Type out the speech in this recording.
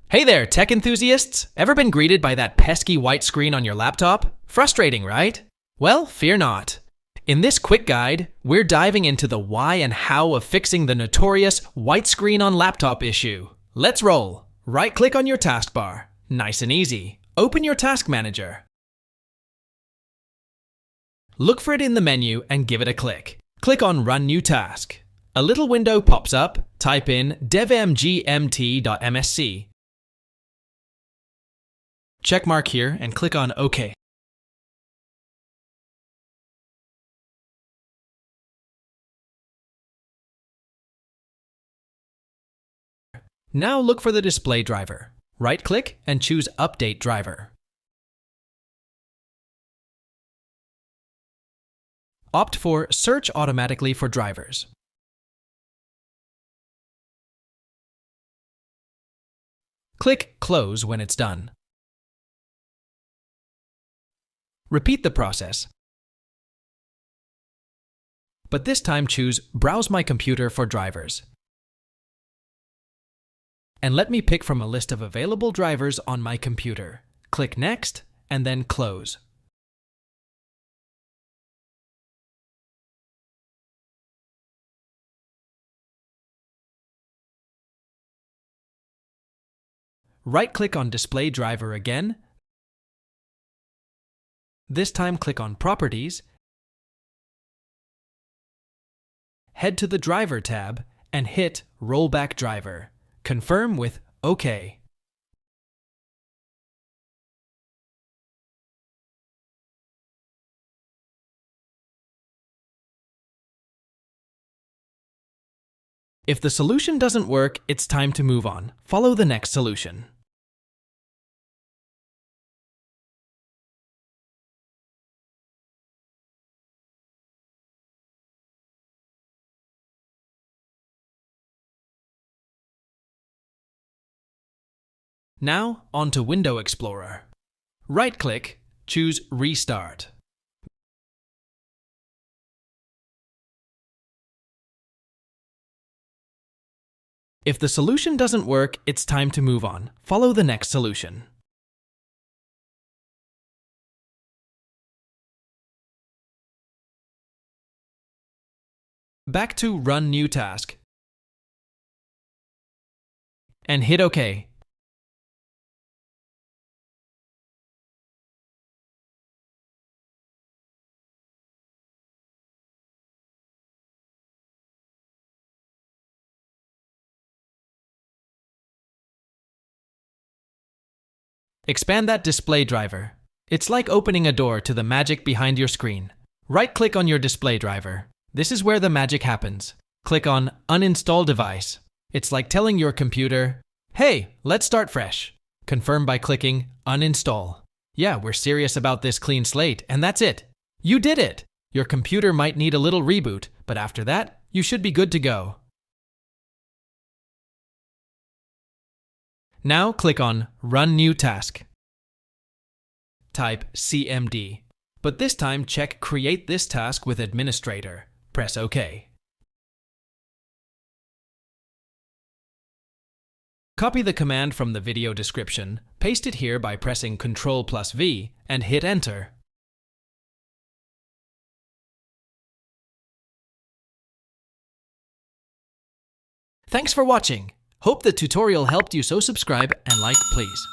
Hey there, tech enthusiasts! Ever been greeted by that pesky white screen on your laptop? Frustrating, right? Well, fear not. In this quick guide, we're diving into the why and how of fixing the notorious white screen on laptop issue. Let's roll! Right-click on your taskbar. Nice and easy. Open your task manager. Look for it in the menu and give it a click. Click on Run New Task. A little window pops up. Type in devmgmt.msc. Checkmark here and click on OK. Now look for the display driver. Right-click and choose Update Driver. Opt for Search automatically for drivers. Click Close when it's done. Repeat the process, but this time choose Browse my computer for drivers. And let me pick from a list of available drivers on my computer. Click Next and then Close. Right-click on Display Driver again. This time click on Properties, head to the Driver tab, and hit Rollback Driver. Confirm with OK. If the solution doesn't work, it's time to move on. Follow the next solution. Now, on to Window Explorer. Right-click, choose Restart. If the solution doesn't work, it's time to move on. Follow the next solution. Back to Run New Task. And hit OK. Expand that display driver. It's like opening a door to the magic behind your screen. Right-click on your display driver. This is where the magic happens. Click on Uninstall Device. It's like telling your computer, "Hey, let's start fresh." Confirm by clicking Uninstall. Yeah, we're serious about this clean slate, and that's it. You did it! Your computer might need a little reboot, but after that, you should be good to go. Now click on Run New Task. Type CMD, but this time check Create this task with Administrator. Press OK. Copy the command from the video description, paste it here by pressing Ctrl+V, and hit Enter. Thanks for watching. Hope the tutorial helped you, so subscribe and like please.